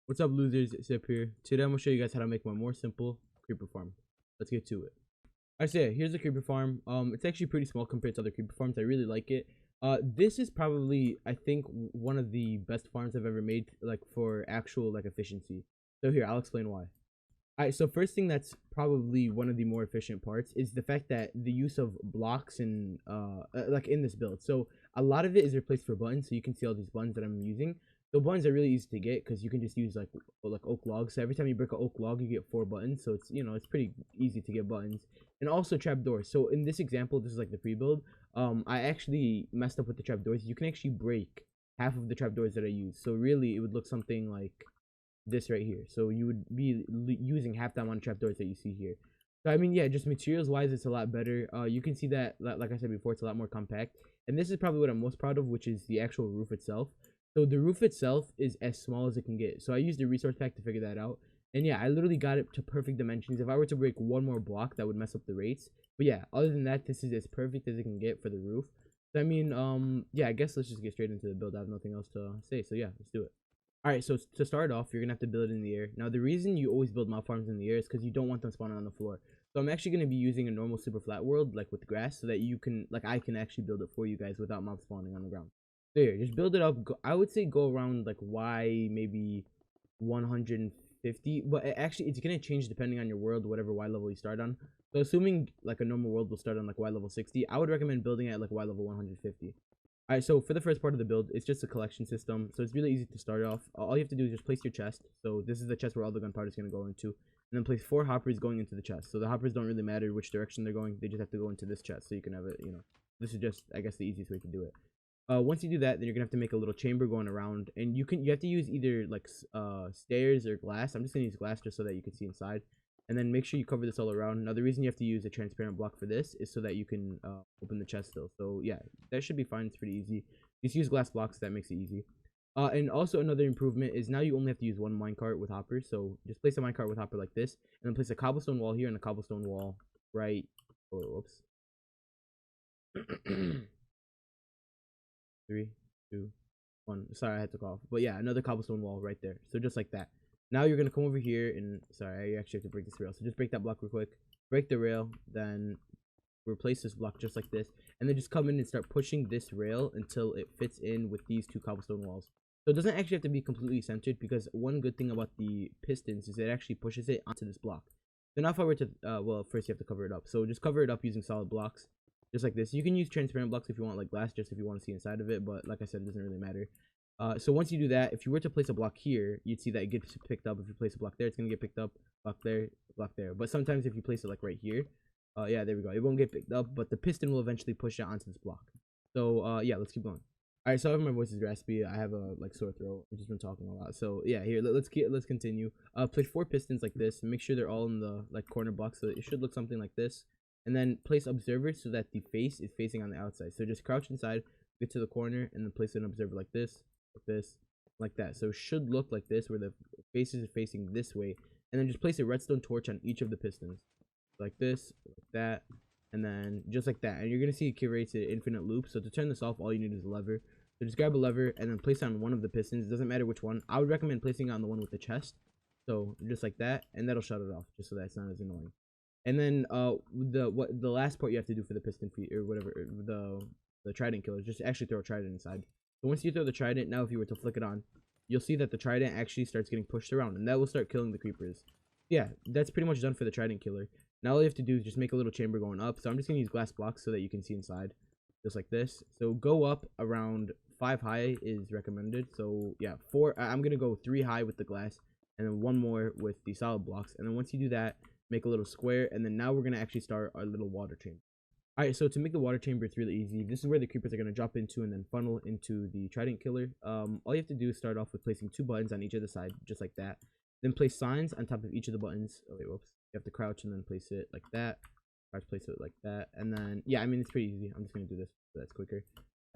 What's up, losers? It's Zip here. Today I'm gonna show you guys how to make my more simple creeper farm. Let's get to it. I say here's the creeper farm. It's actually pretty small compared to other creeper farms. I really like it. This is probably, I think, one of the best farms I've ever made, like for actual like efficiency. So here, I'll explain why. Alright, so first thing that's probably one of the more efficient parts is the fact that the use of blocks and like in this build. So a lot of it is replaced for buttons, so you can see all these buttons that I'm using. The buttons are really easy to get because you can just use like oak logs. So every time you break an oak log, you get 4 buttons. So it's it's pretty easy to get buttons. And also trapdoors. So in this example, this is like the pre-build. I actually messed up with the trapdoors. You can actually break half of the trapdoors that I use. So really, it would look something like this right here. So you would be using half the amount of trapdoors that you see here. So I mean, yeah, just materials wise, it's a lot better. You can see that, like I said before, it's a lot more compact. And this is probably what I'm most proud of, which is the actual roof itself. So the roof itself is as small as it can get. So I used the resource pack to figure that out. And yeah, I literally got it to perfect dimensions. If I were to break one more block, that would mess up the rates. But yeah, other than that, this is as perfect as it can get for the roof. So I mean, yeah, I guess let's just get straight into the build. I have nothing else to say. So yeah, let's do it. Alright, so to start off, you're going to have to build it in the air. Now, the reason you always build mob farms in the air is because you don't want them spawning on the floor. So I'm actually going to be using a normal super flat world, like with grass, so that you can, like I can actually build it for you guys without mobs spawning on the ground. So here, just build it up. I would say go around like Y, maybe 150. But actually, it's going to change depending on your world, whatever Y level you start on. So assuming like a normal world will start on like Y level 60, I would recommend building it at like Y level 150. Alright, so for the first part of the build, it's just a collection system. So it's really easy to start off. All you have to do is just place your chest. So this is the chest where all the gunpowder is going to go into. And then place 4 hoppers going into the chest. So the hoppers don't really matter which direction they're going. They just have to go into this chest so you can have it, This is just, I guess, the easiest way to do it. Once you do that, then you're going to have to make a little chamber going around. And you have to use either, like, stairs or glass. I'm just going to use glass just so that you can see inside. And then make sure you cover this all around. Now, the reason you have to use a transparent block for this is so that you can open the chest still. So, yeah, that should be fine. It's pretty easy. Just use glass blocks. That makes it easy. And also another improvement is now you only have to use one minecart with hoppers. So, just place a minecart with hopper like this. And then place a cobblestone wall here and a cobblestone wall right. Oh, whoops. 3, 2, 1. Sorry, I had to cough. But yeah, another cobblestone wall right there. So, just like that. Now you're going to come over here and, sorry, I actually have to break this rail. So just break that block real quick. Break the rail, then replace this block just like this. And then just come in and start pushing this rail until it fits in with these 2 cobblestone walls. So it doesn't actually have to be completely centered because one good thing about the pistons is it actually pushes it onto this block. So now if I were to, well, first you have to cover it up. So just cover it up using solid blocks, just like this. You can use transparent blocks if you want, like glass, just if you want to see inside of it. But like I said, it doesn't really matter. So once you do that, if you were to place a block here, you'd see that it gets picked up. If you place a block there, it's gonna get picked up. Block there, block there. But sometimes if you place it like right here, yeah, there we go. It won't get picked up, but the piston will eventually push it onto this block. So yeah, let's keep going. All right, so my voice is raspy. I have a like sore throat. I've just been talking a lot. So yeah, here let's continue. Place 4 pistons like this. Make sure they're all in the like corner blocks. So it should look something like this. And then place observers so that the face is facing on the outside. So just crouch inside, get to the corner, and then place an observer like this. Like this, like that. So it should look like this where the faces are facing this way, and then just place a redstone torch on each of the pistons like this, like that, and then just like that. And you're gonna see it creates an infinite loop. So to turn this off, all you need is a lever. So just grab a lever and then place it on one of the pistons. It doesn't matter which one. I would recommend placing it on the one with the chest. So just like that, and that'll shut it off just so that it's not as annoying. And then the last part you have to do for the piston feet or whatever, the trident killer, just actually throw a trident inside. So once you throw the trident, now if you were to flick it on, you'll see that the trident actually starts getting pushed around, and that will start killing the creepers. Yeah, that's pretty much done for the trident killer. Now all you have to do is just make a little chamber going up. So I'm just going to use glass blocks so that you can see inside, just like this. So go up around 5 high is recommended. So yeah, 4. I'm going to go 3 high with the glass, and then 1 more with the solid blocks. And then once you do that, make a little square, and then now we're going to actually start our little water chamber. Alright, so to make the water chamber, it's really easy. This is where the creepers are going to drop into and then funnel into the trident killer. All you have to do is start off with placing 2 buttons on each of the side, just like that. Then place signs on top of each of the buttons. Oh wait, whoops. You have to crouch and then place it like that. Crouch, place it like that. And then, yeah, I mean, it's pretty easy. I'm just going to do this so that's quicker.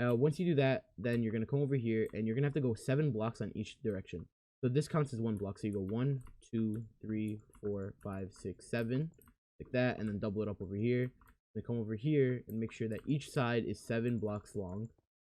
Once you do that, then you're going to come over here and you're going to have to go 7 blocks on each direction. So this counts as 1 block. So you go 1, 2, 3, 4, 5, 6, 7. Like that. And then double it up over here. Then come over here and make sure that each side is 7 blocks long.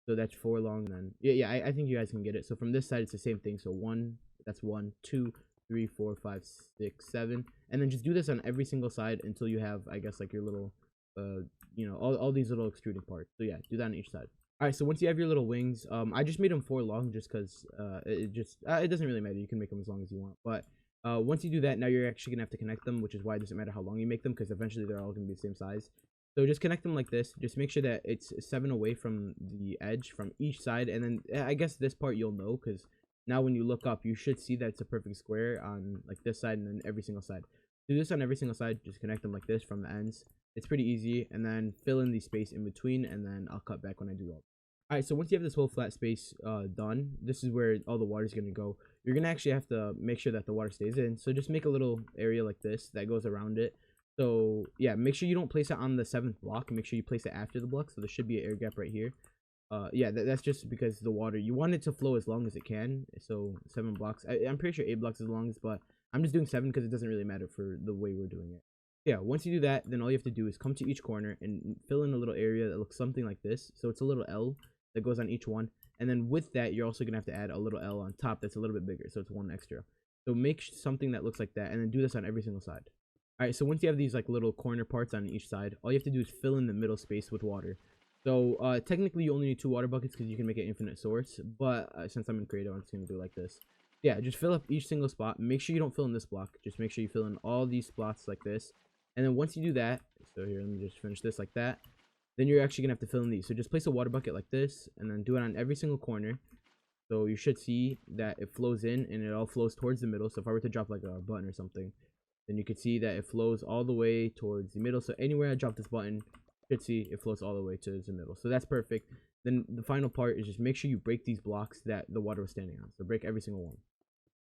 So that's 4 long. And then, yeah, I think you guys can get it. So from this side, it's the same thing. So 1, That's 1, 2, 3, 4, 5, 6, 7, and then just do this on every single side until you have, I guess, like your little, all these little extruded parts. So yeah, do that on each side. All right, so once you have your little wings, I just made them 4 long just because it doesn't really matter. You can make them as long as you want, but once you do that, now you're actually gonna have to connect them, which is why it doesn't matter how long you make them, because eventually they're all gonna be the same size. So just connect them like this. Just make sure that it's 7 away from the edge from each side, and then I guess this part you'll know, because now when you look up, you should see that it's a perfect square on like this side and then every single side. Do this on every single side. Just connect them like this from the ends. It's pretty easy, and then fill in the space in between, and then I'll cut back when I do all. Alright, so once you have this whole flat space done, this is where all the water is going to go. You're going to actually have to make sure that the water stays in. So just make a little area like this that goes around it. So yeah, make sure you don't place it on the 7th block. Make sure you place it after the block. So there should be an air gap right here. Yeah, that's just because the water, you want it to flow as long as it can. So 7 blocks. I'm pretty sure 8 blocks is the longest, but I'm just doing 7 because it doesn't really matter for the way we're doing it. Yeah, once you do that, then all you have to do is come to each corner and fill in a little area that looks something like this. So it's a little L that goes on each one, and then with that you're also gonna have to add a little L on top that's a little bit bigger, so it's 1 extra. So make something that looks like that, and then do this on every single side. All right, so once you have these like little corner parts on each side, all you have to do is fill in the middle space with water. So technically you only need 2 water buckets because you can make an infinite source, but since I'm in creative, I'm just gonna do it like this. Yeah, just fill up each single spot. Make sure you don't fill in this block, just make sure you fill in all these spots like this. And then once you do that, so here, let me just finish this like that, then you're actually gonna have to fill in these. So just place a water bucket like this, and then do it on every single corner. So you should see that it flows in, and it all flows towards the middle. So if I were to drop like a button or something, then you could see that it flows all the way towards the middle. So anywhere I drop this button, you should see it flows all the way to the middle. So that's perfect. Then the final part is just make sure you break these blocks that the water was standing on. So break every single one.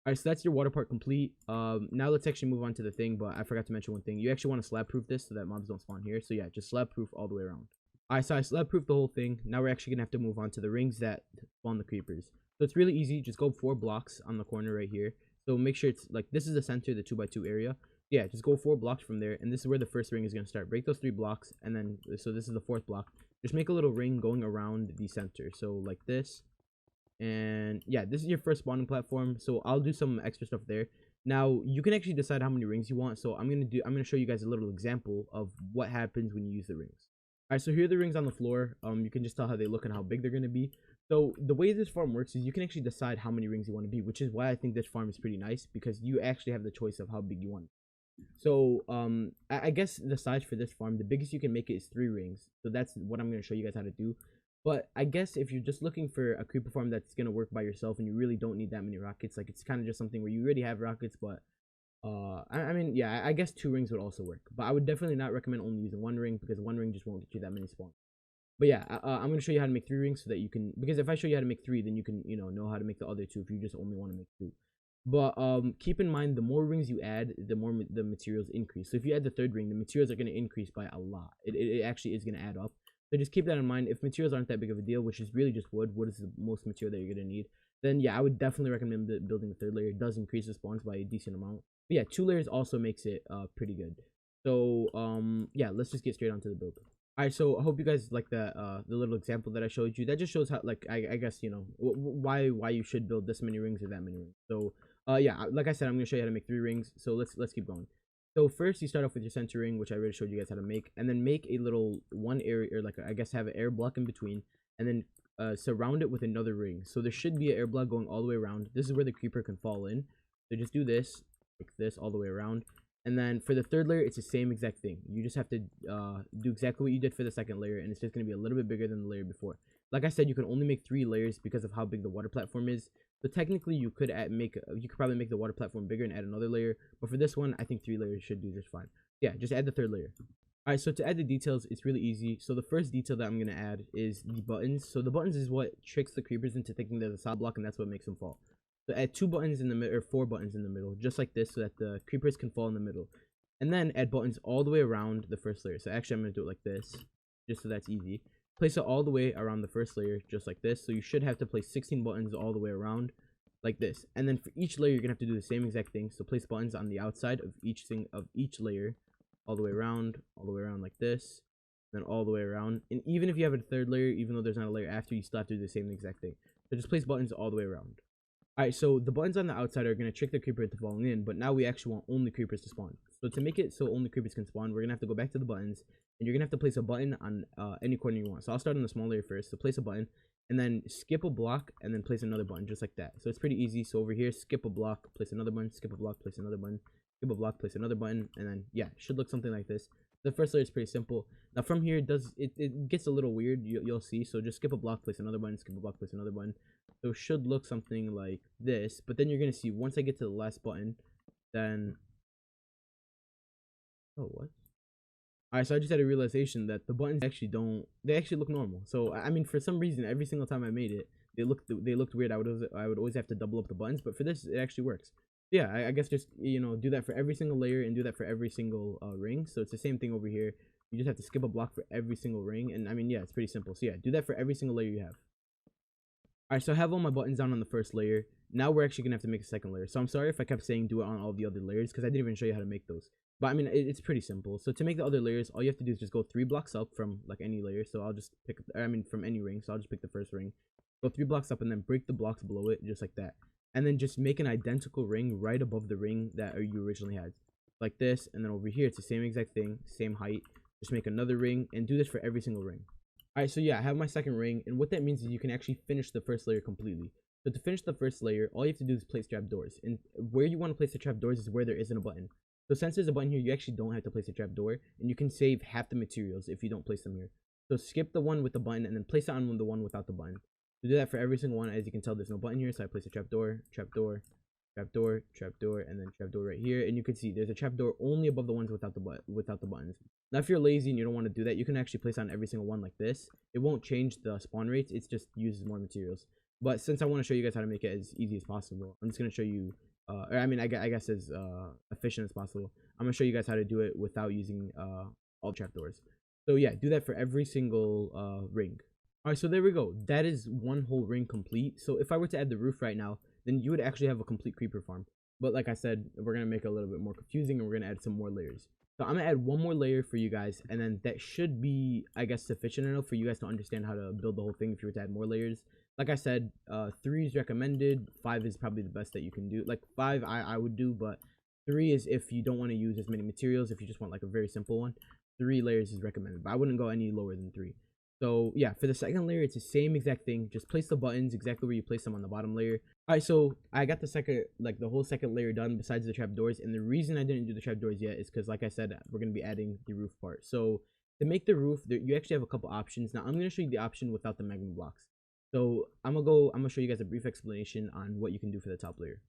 Alright, so that's your water part complete. Now let's actually move on to the thing, but I forgot to mention one thing. You actually want to slab proof this so that mobs don't spawn here. So yeah, just slab proof all the way around. Alright, so I slab proof the whole thing. Now we're actually gonna have to move on to the rings that spawn the creepers. So it's really easy. Just go 4 blocks on the corner right here. So make sure it's like, this is the center, the 2x2 area. Yeah, just go 4 blocks from there, and this is where the first ring is gonna start. Break those 3 blocks, and then so this is the 4th block. Just make a little ring going around the center. So like this. And yeah, this is your first spawning platform, so I'll do some extra stuff there. Now you can actually decide how many rings you want, so I'm gonna show you guys a little example of what happens when you use the rings. All right, so here are the rings on the floor. You can just tell how they look and how big they're gonna be. So the way this farm works is you can actually decide how many rings you want to be, which is why I think this farm is pretty nice, because you actually have the choice of how big you want. So I guess the size for this farm, the biggest you can make it is 3 rings. So that's what I'm gonna show you guys how to do. But I guess if you're just looking for a creeper farm that's going to work by yourself and you really don't need that many rockets, like it's kind of just something where you already have rockets, but I mean, yeah, I guess 2 rings would also work. But I would definitely not recommend only using 1 ring, because 1 ring just won't get you that many spawns. But yeah, I'm going to show you how to make 3 rings so that you can, because if I show you how to make 3, then you can, know how to make the other 2 if you just only want to make 2. But keep in mind, the more rings you add, the more the materials increase. So if you add the 3rd ring, the materials are going to increase by a lot. It actually is going to add up. So just keep that in mind. If materials aren't that big of a deal, which is really just wood is the most material that you're going to need, then yeah, I would definitely recommend building the 3rd layer. It does increase the spawns by a decent amount. But yeah, 2 layers also makes it pretty good. So yeah, let's just get straight onto the build. Alright, so I hope you guys like that the little example that I showed you. That just shows how, like, I guess, why you should build this many rings or that many rings. So yeah, like I said, I'm going to show you how to make 3 rings. So let's keep going. So first you start off with your center ring, which I already showed you guys how to make, and then make a little one area, or like I guess have an air block in between, and then surround it with another ring. So there should be an air block going all the way around. This is where the creeper can fall in. So just do this, like this, all the way around. And then for the 3rd layer, it's the same exact thing. You just have to do exactly what you did for the 2nd layer, and it's just going to be a little bit bigger than the layer before. Like I said, you can only make 3 layers because of how big the water platform is. So technically, you could probably make the water platform bigger and add another layer. But for this one, I think 3 layers should do just fine. Yeah, just add the 3rd layer. Alright, so to add the details, it's really easy. So the first detail that I'm going to add is the buttons. So the buttons is what tricks the creepers into thinking they're the solid block, and that's what makes them fall. So add 2 buttons in the middle, or 4 buttons in the middle, just like this, so that the creepers can fall in the middle. And then add buttons all the way around the 1st layer. So actually, I'm going to do it like this, just so that's easy. Place it all the way around the 1st layer, just like this. So you should have to place 16 buttons all the way around, like this. And then for each layer, you're gonna have to do the same exact thing. So place buttons on the outside of each layer, all the way around like this, then all the way around. And even if you have a 3rd layer, even though there's not a layer after, you still have to do the same exact thing. So just place buttons all the way around. All right, so the buttons on the outside are going to trick the creeper into falling in, but now we actually want only creepers to spawn. So to make it so only creepers can spawn, we're going to have to go back to the buttons, and you're going to have to place a button on any corner you want. So I'll start on the small layer first. So place a button, and then skip a block, and then place another button, just like that. So it's pretty easy. So over here, skip a block, place another button, skip a block, place another button, skip a block, place another button, and then, yeah, it should look something like this. The first layer is pretty simple. Now from here, it gets a little weird, you'll see. So just skip a block, place another button, skip a block, place another button. So it should look something like this, but then you're gonna see once I get to the last button, then oh, what? Alright, so I just had a realization that the buttons actually look normal. So I mean, for some reason, every single time I made it, they looked weird. I would always have to double up the buttons, but for this, it actually works. Yeah, I guess just, you know, do that for every single layer and do that for every single ring. So it's the same thing over here. You just have to skip a block for every single ring, and I mean, yeah, it's pretty simple. So yeah, do that for every single layer you have. Alright, so I have all my buttons down on the first layer. Now we're actually gonna have to make a second layer. So I'm sorry if I kept saying do it on all the other layers, because I didn't even show you how to make those. But I mean, it's pretty simple. So to make the other layers, all you have to do is just go 3 blocks up from like any layer. So I'll just pick, I mean, from any ring. So I'll just pick the first ring. Go 3 blocks up and then break the blocks below it, just like that. And then just make an identical ring right above the ring that you originally had. Like this, and then over here, it's the same exact thing, same height. Just make another ring, and do this for every single ring. Alright, so yeah, I have my second ring, and what that means is you can actually finish the first layer completely. So to finish the first layer, all you have to do is place trapdoors. And where you want to place the trapdoors is where there isn't a button. So since there's a button here, you actually don't have to place a trapdoor, and you can save half the materials if you don't place them here. So skip the one with the button, and then place it on the one without the button. To do that for every single one, as you can tell, there's no button here, so I place a trapdoor, trapdoor, trapdoor, trapdoor, and then trapdoor right here. And you can see there's a trapdoor only above the ones without the buttons. Now, if you're lazy and you don't want to do that, you can actually place on every single one like this. It won't change the spawn rates. It just uses more materials. But since I want to show you guys how to make it as easy as possible, I'm just going to show you, or I mean, I guess as efficient as possible. I'm going to show you guys how to do it without using all trapdoors. So yeah, do that for every single ring. Alright, so there we go. That is one whole ring complete. So if I were to add the roof right now, then you would actually have a complete creeper farm. But like I said, we're going to make it a little bit more confusing, and we're going to add some more layers. So I'm going to add one more layer for you guys, and then that should be, I guess, sufficient enough for you guys to understand how to build the whole thing if you were to add more layers. Like I said, 3 is recommended. 5 is probably the best that you can do. Like 5 I would do, but 3 is if you don't want to use as many materials, if you just want like a very simple one. 3 layers is recommended, but I wouldn't go any lower than 3. So yeah, for the second layer, it's the same exact thing. Just place the buttons exactly where you place them on the bottom layer. Alright, so I got the whole second layer done besides the trapdoors. And the reason I didn't do the trapdoors yet is because, like I said, we're going to be adding the roof part. So to make the roof, you actually have a couple options. Now I'm going to show you the option without the magma blocks. So I'm gonna show you guys a brief explanation on what you can do for the top layer.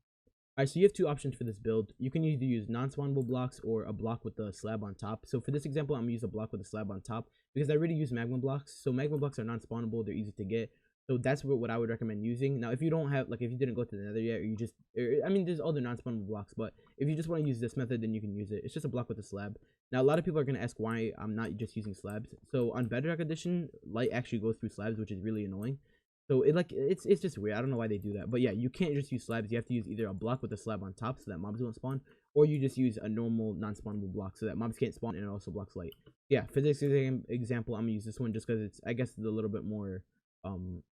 Alright, so you have 2 options for this build. You can either use non-spawnable blocks or a block with a slab on top. So for this example, I'm going to use a block with a slab on top because I already use magma blocks. So magma blocks are non-spawnable, they're easy to get. So that's what I would recommend using. Now, if you don't have, like, if you didn't go to the nether yet, or I mean, there's other non-spawnable blocks, but if you just want to use this method, then you can use it. It's just a block with a slab. Now, a lot of people are going to ask why I'm not just using slabs. So on Bedrock Edition, light actually goes through slabs, which is really annoying. So it's just weird. I don't know why they do that. But yeah, you can't just use slabs. You have to use either a block with a slab on top so that mobs won't spawn, or you just use a normal non-spawnable block so that mobs can't spawn and it also blocks light. Yeah, for this example, I'm gonna use this one just because it's, I guess, the little bit more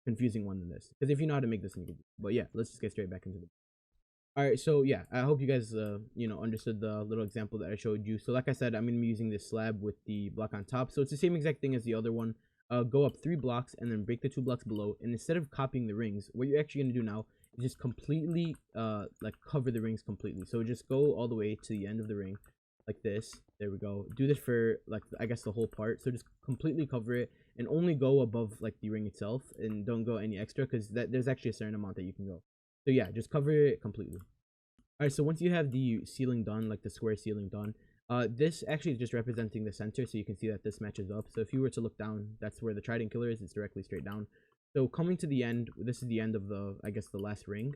confusing one than this. Because if you know how to make this, you can do it. But yeah, let's just get straight back into it. Alright, so yeah, I hope you guys you know, understood the little example that I showed you. So like I said, I'm gonna be using this slab with the block on top. So it's the same exact thing as the other one. Go up 3 blocks and then break the 2 blocks below, and instead of copying the rings, what you're actually going to do now is just completely like cover the rings completely. So just go all the way to the end of the ring like this. There we go. Do this for, like, I guess the whole part. So just completely cover it and only go above like the ring itself, and don't go any extra because there's actually a certain amount that you can go. So yeah, just cover it completely. Alright, so once you have the ceiling done, like the square ceiling done, this actually is just representing the center, so you can see that this matches up. So if you were to look down, that's where the Trident killer is. It's directly straight down. So coming to the end, this is the end of the, I guess, the last ring.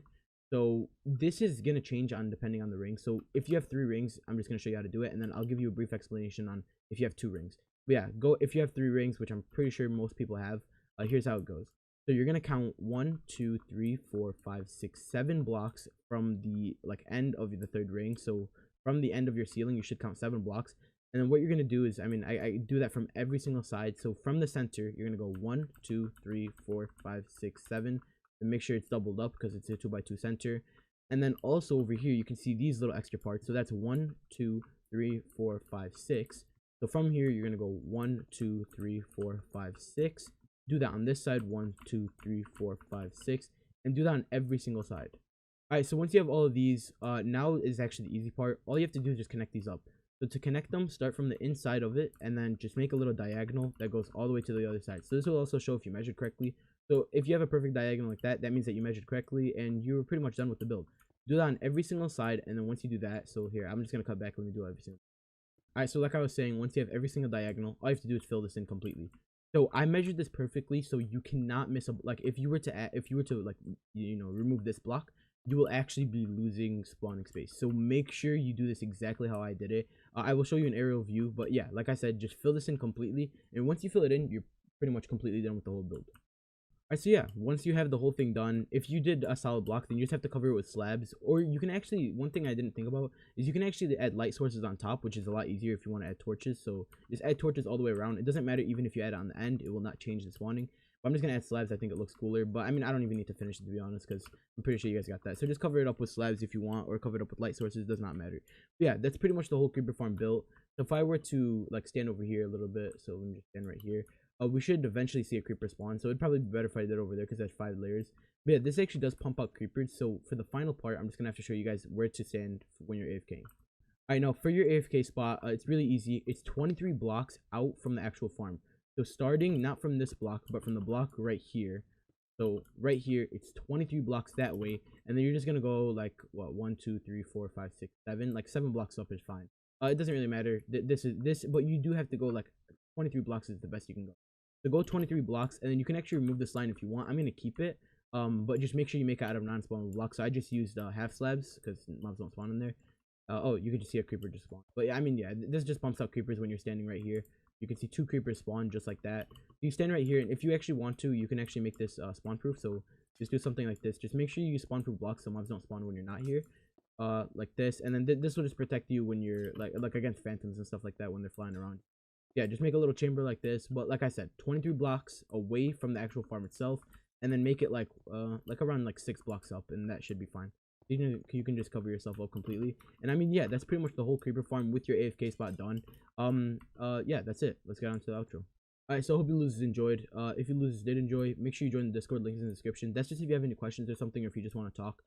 So this is going to change on depending on the ring. So if you have 3 rings, I'm just going to show you how to do it, and then I'll give you a brief explanation on if you have 2 rings. But yeah, if you have 3 rings, which I'm pretty sure most people have, here's how it goes. So you're going to count 1, 2, 3, 4, 5, 6, 7 blocks from the end of the 3rd ring. So from the end of your ceiling, you should count 7 blocks. And then what you're going to do is, I mean, I do that from every single side. So from the center, you're going to go 1, 2, 3, 4, 5, 6, 7. and make sure it's doubled up because it's a 2x2 center. And then also over here, you can see these little extra parts. So that's 1, 2, 3, 4, 5, 6. So from here, you're going to go 1, 2, 3, 4, 5, 6. Do that on this side, 1, 2, 3, 4, 5, 6. And do that on every single side. Alright, so once you have all of these, now is actually the easy part. All you have to do is just connect these up. So to connect them, start from the inside of it, and then just make a little diagonal that goes all the way to the other side. So this will also show if you measured correctly. So if you have a perfect diagonal like that, that means that you measured correctly, and you're pretty much done with the build. Do that on every single side, and then once you do that, so here, I'm just going to cut back, let me do every single. Alright, so like I was saying, once you have every single diagonal, all you have to do is fill this in completely. So I measured this perfectly, so you cannot miss a, like, if you were to like, you know, remove this block, you will actually be losing spawning space. So make sure you do this exactly how I did it. I will show you an aerial view, but yeah, like I said, just fill this in completely, and once you fill it in, you're pretty much completely done with the whole build. Alright, so yeah, once you have the whole thing done, if you did a solid block, then you just have to cover it with slabs, or you can actually, one thing I didn't think about is you can actually add light sources on top, which is a lot easier if you want to add torches. So just add torches all the way around. It doesn't matter even if you add it on the end, it will not change the spawning. But I'm just gonna add slabs. I think it looks cooler, but I mean, I don't even need to finish it, to be honest, because I'm pretty sure you guys got that. So just cover it up with slabs if you want, or cover it up with light sources, does not matter. But yeah, that's pretty much the whole creeper farm built. So if I were to like stand over here a little bit, so let me just stand right here. We should eventually see a creeper spawn, so it'd probably be better if I did over there because there's 5 layers. But yeah, this actually does pump out creepers. So for the final part, I'm just gonna have to show you guys where to stand when you're AFK. Alright, now for your AFK spot, it's really easy. It's 23 blocks out from the actual farm. So starting not from this block, but from the block right here. So right here, it's 23 blocks that way, and then you're just gonna go like what, 1, 2, 3, 4, 5, 6, 7, like 7 blocks up is fine. It doesn't really matter. This, but you do have to go like 23 blocks is the best you can go. So go 23 blocks, and then you can actually remove this line if you want. I'm gonna keep it, but just make sure you make it out of non-spawnable blocks. So I just used half slabs because mobs don't spawn in there. Oh, you can just see a creeper just spawn. But yeah, I mean, yeah, this just pumps out creepers when you're standing right here. You can see 2 creepers spawn just like that. You stand right here, and if you actually want to, you can actually make this spawn proof. So just do something like this. Just make sure you use spawn proof blocks so mobs don't spawn when you're not here. Like this, and then this will just protect you when you're like against phantoms and stuff like that when they're flying around. Yeah, just make a little chamber like this, but like I said, 23 blocks away from the actual farm itself, and then make it like around like 6 blocks up, and that should be fine. You can just cover yourself up completely. And I mean, yeah, that's pretty much the whole creeper farm with your AFK spot done. Yeah, that's it. Let's get on to the outro. Alright, so I hope you losers enjoyed. If you losers did enjoy, make sure you join the Discord, link is in the description. That's just if you have any questions or something, or if you just want to talk.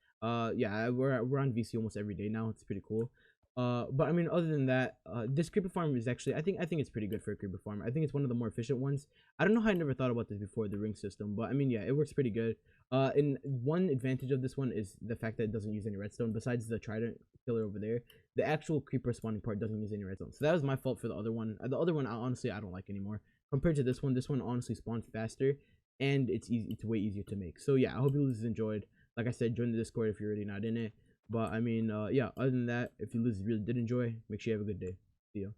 Yeah, we're on VC almost every day now. It's pretty cool. But I mean, other than that, this creeper farm is actually, I think it's pretty good for a creeper farm. I think it's one of the more efficient ones. I don't know how I never thought about this before, the ring system, but I mean, yeah, it works pretty good. And one advantage of this one is the fact that it doesn't use any redstone. Besides the Trident killer over there, the actual creeper spawning part doesn't use any redstone. So that was my fault for the other one. The other one, honestly, I don't like anymore. Compared to this one honestly spawns faster, and it's way easier to make. So yeah, I hope you losers enjoyed. Like I said, join the Discord if you're already not in it. But I mean, yeah, other than that, if you losers really did enjoy, make sure you have a good day. See ya.